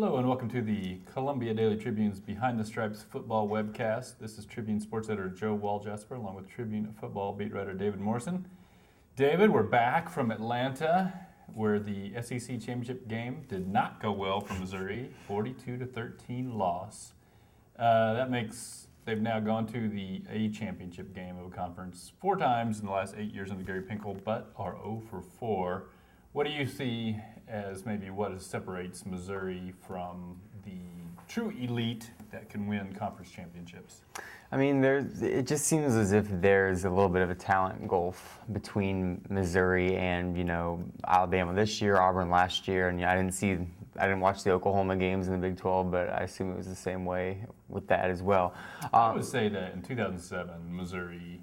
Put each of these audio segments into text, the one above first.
Hello and welcome to the Columbia Daily Tribune's Behind the Stripes football webcast. This is Tribune sports editor Joe Waljasper along with Tribune football beat writer David Morrison. David, we're back from Atlanta where the SEC championship game did not go well for Missouri, 42-13 loss. That makes they've now gone to the A championship game of a conference 4 times in the last 8 years under Gary Pinkel, but are 0 for 4. What do you see as maybe what separates Missouri from the true elite that can win conference championships? I mean, it just seems as if there's a little bit of a talent gulf between Missouri and, Alabama this year, Auburn last year, and I didn't watch the Oklahoma games in the Big 12, but I assume it was the same way with that as well. I would say that in 2007, Missouri,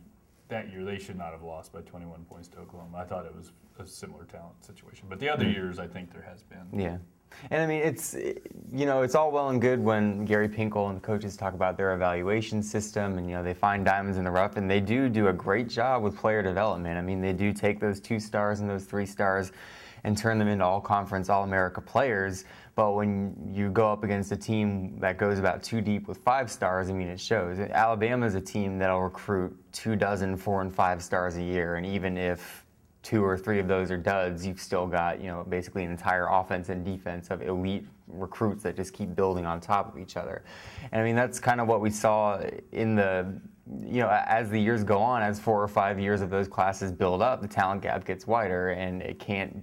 that year, they should not have lost by 21 points to Oklahoma. I thought it was a similar talent situation. But the other years, I think there has been. Yeah. And I mean, it's all well and good when Gary Pinkel and the coaches talk about their evaluation system and, they find diamonds in the rough, and they do a great job with player development. I mean, they do take those 2 stars and those 3 stars and turn them into all-conference, all-America players. But when you go up against a team that goes about 2 deep with 5 stars, I mean, it shows. Alabama is a team that'll recruit 24 4 and 5 stars a year, and even if 2 or 3 of those are duds, you've still got, basically an entire offense and defense of elite recruits that just keep building on top of each other. And I mean, that's kind of what we saw in as the years go on, as 4 or 5 years of those classes build up, the talent gap gets wider, and it can't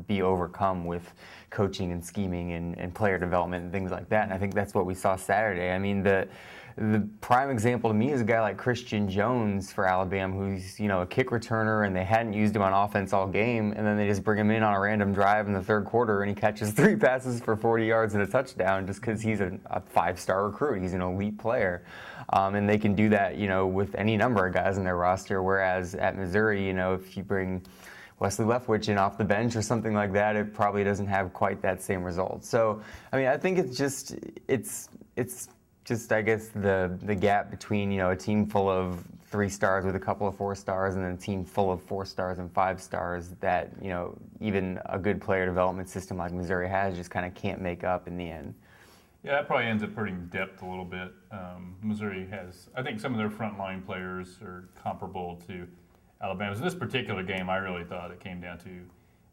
be overcome with coaching and scheming and player development and things like that. And I think that's what we saw Saturday. I mean, the prime example to me is a guy like Christian Jones for Alabama, who's, a kick returner, and they hadn't used him on offense all game, and then they just bring him in on a random drive in the third quarter, and he catches 3 passes for 40 yards and a touchdown just because he's a 5-star recruit. He's an elite player. And they can do that, with any number of guys in their roster, whereas at Missouri, if you bring Wesley Leftwich in off the bench or something like that, it probably doesn't have quite that same result. So, I mean, I think it's just, I guess, the gap between, a team full of 3 stars with a couple of 4 stars and then a team full of 4 stars and 5 stars that, even a good player development system like Missouri has just kind of can't make up in the end. Yeah, that probably ends up hurting depth a little bit. Missouri has, I think some of their frontline players are comparable to Alabama's. In this particular game, I really thought it came down to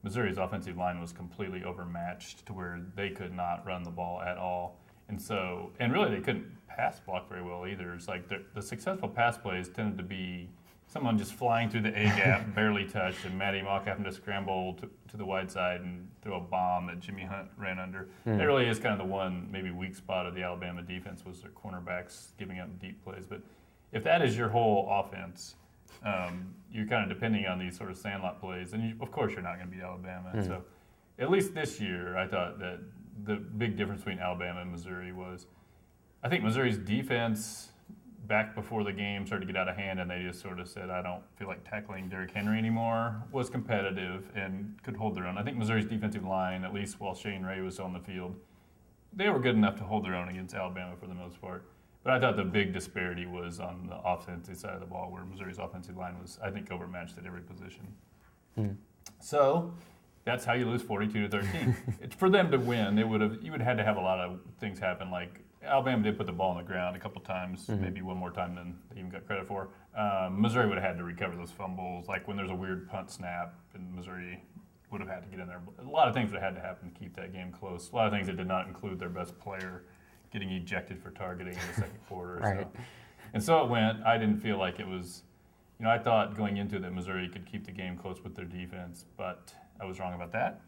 Missouri's offensive line was completely overmatched to where they could not run the ball at all. And really they couldn't pass block very well either. It's like the successful pass plays tended to be someone just flying through the A-gap, barely touched, and Matty Mock having to scramble to the wide side and throw a bomb that Jimmy Hunt ran under. That really is kind of the one maybe weak spot of the Alabama defense was their cornerbacks giving up deep plays. But if that is your whole offense, you're kind of depending on these sort of sandlot plays, and of course you're not going to beat Alabama. So at least this year, I thought that the big difference between Alabama and Missouri was, I think Missouri's defense back before the game started to get out of hand, and they just sort of said, I don't feel like tackling Derrick Henry anymore, was competitive and could hold their own. I think Missouri's defensive line, at least while Shane Ray was on the field, they were good enough to hold their own against Alabama for the most part. But I thought the big disparity was on the offensive side of the ball, where Missouri's offensive line was, I think, overmatched at every position. So that's how you lose 42-13. It's for them to win, you would have had to have a lot of things happen. Like Alabama did put the ball on the ground a couple times, maybe one more time than they even got credit for. Missouri would have had to recover those fumbles, like when there's a weird punt snap, and Missouri would have had to get in there. A lot of things would have had to happen to keep that game close. A lot of things that did not include their best player getting ejected for targeting in the second quarter. Right. And so it went. I didn't feel like it was, I thought going into it that Missouri could keep the game close with their defense, but I was wrong about that.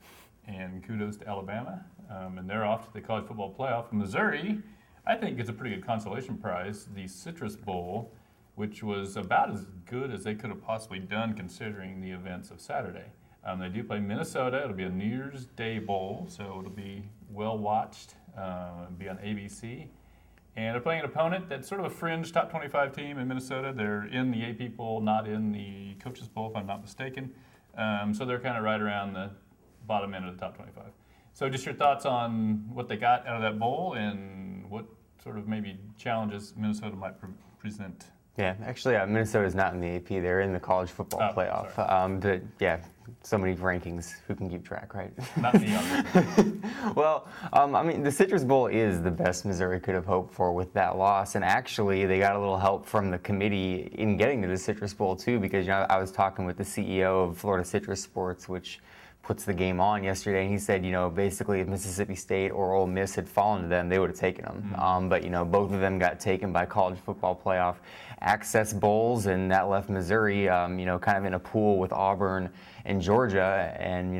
And kudos to Alabama. And they're off to the college football playoff. Missouri, I think, gets a pretty good consolation prize, the Citrus Bowl, which was about as good as they could have possibly done considering the events of Saturday. They do play Minnesota. It'll be a New Year's Day Bowl, so it'll be well watched. Be on ABC. And they're playing an opponent that's sort of a fringe top 25 team in Minnesota. They're in the AP poll, not in the Coaches Bowl, if I'm not mistaken. So they're kind of right around the bottom end of the top 25. So just your thoughts on what they got out of that bowl and what sort of maybe challenges Minnesota might present Yeah, actually, Minnesota's not in the AP. They're in the college football playoff. But yeah, so many rankings. Who can keep track, right? Not me, obviously. Well, I mean, the Citrus Bowl is the best Missouri could have hoped for with that loss. And actually, they got a little help from the committee in getting to the Citrus Bowl, too, because I was talking with the CEO of Florida Citrus Sports, which puts the game on yesterday, and he said, basically if Mississippi State or Ole Miss had fallen to them, they would have taken them. But, both of them got taken by college football playoff access bowls, and that left Missouri, kind of in a pool with Auburn and Georgia, and,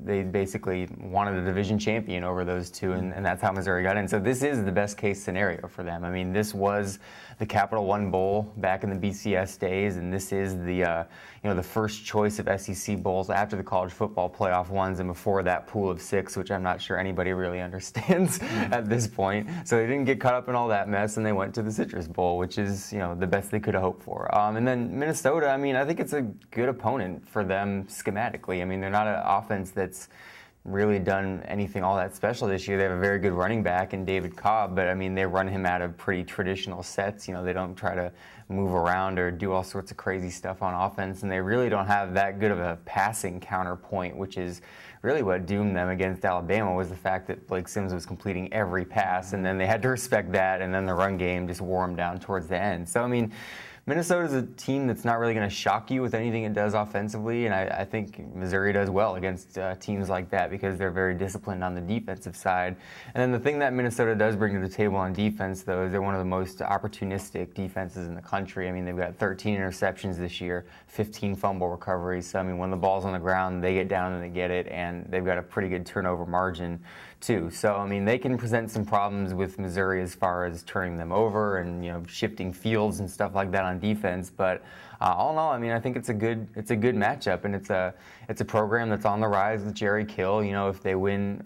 they basically wanted a division champion over those two, and that's how Missouri got in. So this is the best case scenario for them. I mean, this was the Capital One Bowl back in the BCS days, and this is the the first choice of SEC bowls after the college football playoff ones and before that pool of 6, which I'm not sure anybody really understands at this point. So they didn't get caught up in all that mess, and they went to the Citrus Bowl, which is the best they could have hoped for. And then Minnesota, I mean, I think it's a good opponent for them schematically. I mean, they're not an offense that's really done anything all that special this year. They have a very good running back in David Cobb, but I mean, they run him out of pretty traditional sets. They don't try to move around or do all sorts of crazy stuff on offense, and they really don't have that good of a passing counterpoint, which is really what doomed them against Alabama, was the fact that Blake Sims was completing every pass, and then they had to respect that, and then the run game just wore them down towards the end. So, I mean, Minnesota's a team that's not really going to shock you with anything it does offensively, and I think Missouri does well against teams like that because they're very disciplined on the defensive side. And then the thing that Minnesota does bring to the table on defense, though, is they're one of the most opportunistic defenses in the country. I mean, they've got 13 interceptions this year, 15 fumble recoveries. So, I mean, when the ball's on the ground, they get down and they get it, and they've got a pretty good turnover margin, too. So, I mean, they can present some problems with Missouri as far as turning them over and, shifting fields and stuff like that on defense. But all in all, I mean, I think it's a good matchup, and it's a program that's on the rise with Jerry Kill. If they win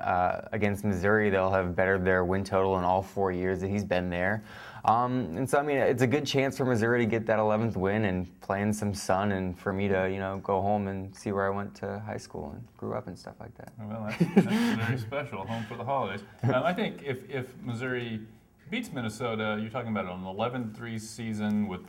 against Missouri, they'll have bettered their win total in all 4 years that he's been there. And so, I mean, it's a good chance for Missouri to get that 11th win and play in some sun, and for me to, go home and see where I went to high school and grew up and stuff like that. Well, that's very special, home for the holidays. I think if Missouri beats Minnesota, you're talking about an 11-3 season with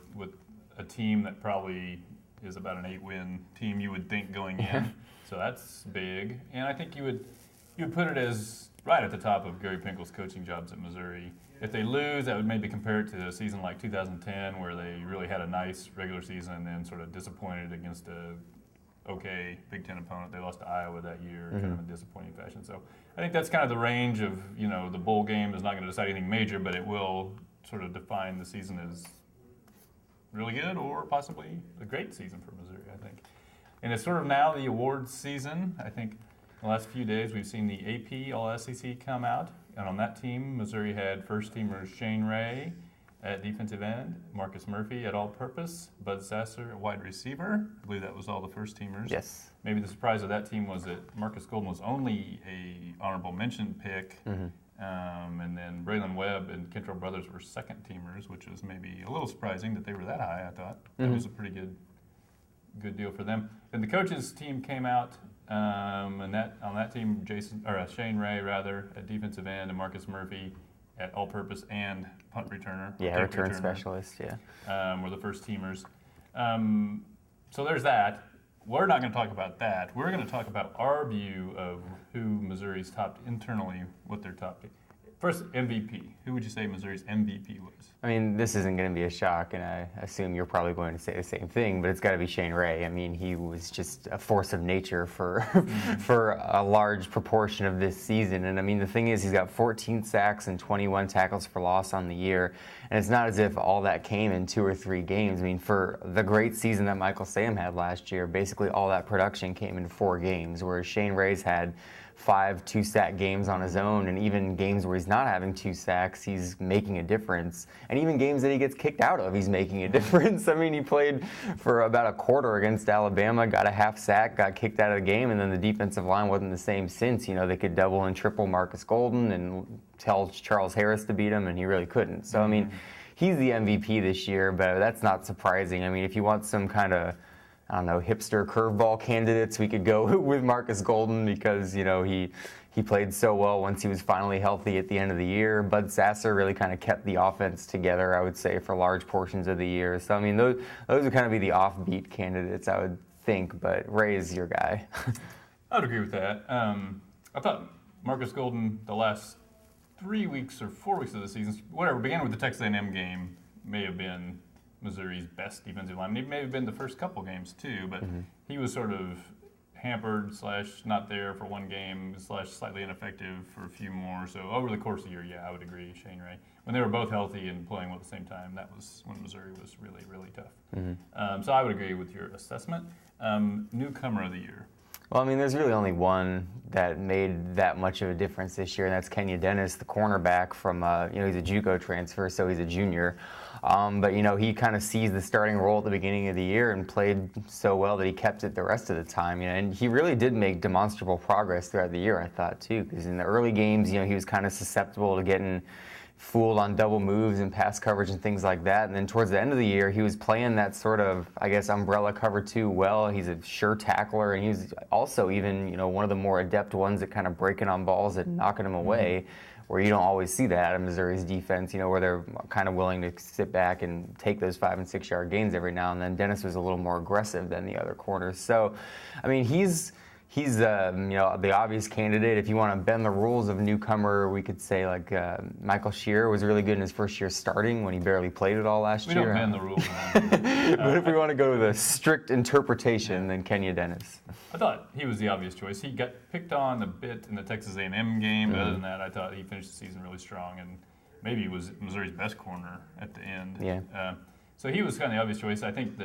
a team that probably is about an 8-win team, you would think, going in. So that's big. And I think you would put it as right at the top of Gary Pinkel's coaching jobs at Missouri. If they lose, that would maybe compare it to a season like 2010, where they really had a nice regular season and then sort of disappointed against a okay Big Ten opponent. They lost to Iowa that year, kind of in a disappointing fashion. So I think that's kind of the range of, the bowl game is not going to decide anything major, but it will sort of define the season as really good or possibly a great season for Missouri, I think. And it's sort of now the awards season. I think the last few days we've seen the AP All-SEC come out. And on that team, Missouri had first-teamers Shane Ray at defensive end, Marcus Murphy at all-purpose, Bud Sasser at wide receiver. I believe that was all the first-teamers. Yes. Maybe the surprise of that team was that Marcus Golden was only a honorable mention pick, and then Braylon Webb and Kentrell Brothers were second-teamers, which was maybe a little surprising that they were that high, I thought. That was a pretty good deal for them. And the coaches' team came out. And on that team, Shane Ray at defensive end, and Marcus Murphy at all-purpose and punt returner. Yeah, return specialist. Yeah, were the first teamers. So there's that. We're not going to talk about that. We're going to talk about our view of who Missouri's topped internally, what their top. First, MVP. Who would you say Missouri's MVP was? I mean, this isn't going to be a shock, and I assume you're probably going to say the same thing, but it's got to be Shane Ray. I mean, he was just a force of nature for a large proportion of this season. And I mean, the thing is, he's got 14 sacks and 21 tackles for loss on the year. And it's not as if all that came in 2 or 3 games. I mean, for the great season that Michael Sam had last year, basically all that production came in 4 games, whereas Shane Ray's had 5 2-sack games on his own, and even games where he's not having 2 sacks, he's making a difference. And even games that he gets kicked out of, he's making a difference. I mean, he played for about a quarter against Alabama, got a half sack, got kicked out of the game, and then the defensive line wasn't the same since. They could double and triple Marcus Golden and tell Charles Harris to beat him, and he really couldn't. So, I mean, he's the MVP this year, but that's not surprising. I mean, if you want some kind of hipster curveball candidates, we could go with Marcus Golden because, he he played so well once he was finally healthy at the end of the year. Bud Sasser really kind of kept the offense together, I would say, for large portions of the year. So, I mean, those would kind of be the offbeat candidates, I would think, but Ray is your guy. I would agree with that. I thought Marcus Golden, the last 3 weeks or 4 weeks of the season, whatever, began with the Texas A&M game, may have been Missouri's best defensive line. It may have been the first couple games, too, but he was sort of hampered / not there for one game / slightly ineffective for a few more. So over the course of the year, yeah, I would agree, Shane Ray. When they were both healthy and playing well at the same time, that was when Missouri was really, really tough. So I would agree with your assessment. Newcomer of the year. Well, I mean, there's really only one that made that much of a difference this year, and that's Kenya Dennis, the cornerback from, he's a JUCO transfer, so he's a junior. But, he kind of seized the starting role at the beginning of the year and played so well that he kept it the rest of the time. And he really did make demonstrable progress throughout the year, I thought, too, because in the early games, he was kind of susceptible to getting fooled on double moves and pass coverage and things like that. And then towards the end of the year, he was playing that sort of, umbrella cover too well. He's a sure tackler, and he was also even, one of the more adept ones at kind of breaking on balls and knocking them away, where you don't always see that in Missouri's defense, where they're kind of willing to sit back and take those 5 and 6 yard gains every now and then. Dennis was a little more aggressive than the other corners. So, I mean, he's the obvious candidate. If you want to bend the rules of Newcomer, we could say Michael Shearer was really good in his first year starting when he barely played at all last year. We don't bend the rules. But if we want to go to the strict interpretation, then Kenya Dennis. I thought he was the obvious choice. He got picked on a bit in the Texas A&M game, but other than that, I thought he finished the season really strong, and maybe he was Missouri's best corner at the end. Yeah. So he was kind of the obvious choice. I think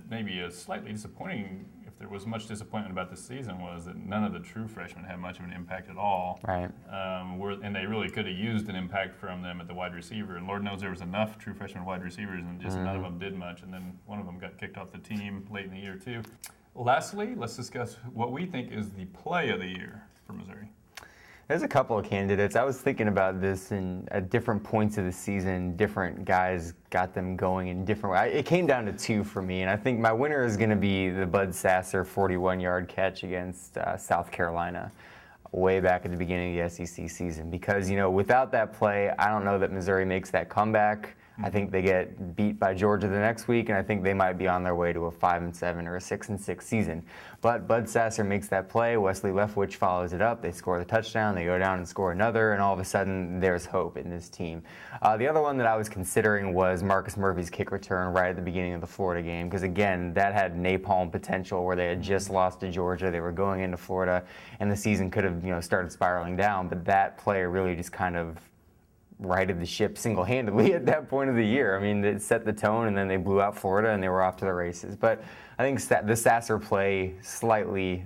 maybe a slightly disappointing, if there was much disappointment about this season, was that none of the true freshmen had much of an impact at all. Right. And they really could have used an impact from them at the wide receiver. And Lord knows there was enough true freshman wide receivers, and just none of them did much. And then one of them got kicked off the team late in the year, too. Lastly, let's discuss what we think is the play of the year for Missouri. There's a couple of candidates. I was thinking about this, and at different points of the season, different guys got them going in different ways. It came down to two for me, and I think my winner is going to be the Bud Sasser 41-yard catch against South Carolina way back at the beginning of the SEC season. Because, without that play, I don't know that Missouri makes that comeback. I think they get beat by Georgia the next week, and I think they might be on their way to a 5-7 or a 6-6 season. But Bud Sasser makes that play. Wesley Leftwich follows it up. They score the touchdown. They go down and score another, and all of a sudden, there's hope in this team. The other one that I was considering was Marcus Murphy's kick return right at the beginning of the Florida game, because again, that had napalm potential where they had just lost to Georgia. They were going into Florida, and the season could have, started spiraling down. But that play really just kind of righted the ship single-handedly at that point of the year. I mean, it set the tone, and then they blew out Florida, and they were off to the races. But I think the Sasser play slightly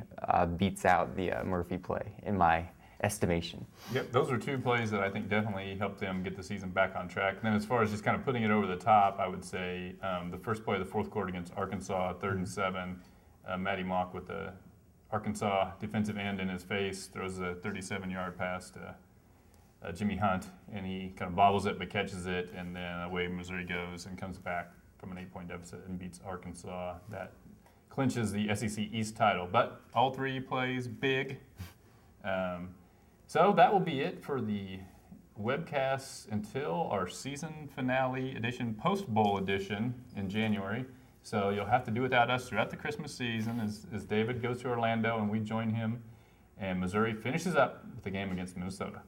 beats out the Murphy play, in my estimation. Yep, those are two plays that I think definitely helped them get the season back on track. And then as far as just kind of putting it over the top, I would say the first play of the fourth quarter against Arkansas, 3rd and 7, Matty Mock with the Arkansas defensive end in his face, throws a 37-yard pass to Jimmy Hunt, and he kind of bobbles it but catches it, and then away Missouri goes and comes back from an 8-point deficit and beats Arkansas. That clinches the SEC East title. But all three plays big. So that will be it for the webcasts until our season finale edition, post-bowl edition in January. So you'll have to do without us throughout the Christmas season as David goes to Orlando and we join him, and Missouri finishes up with the game against Minnesota.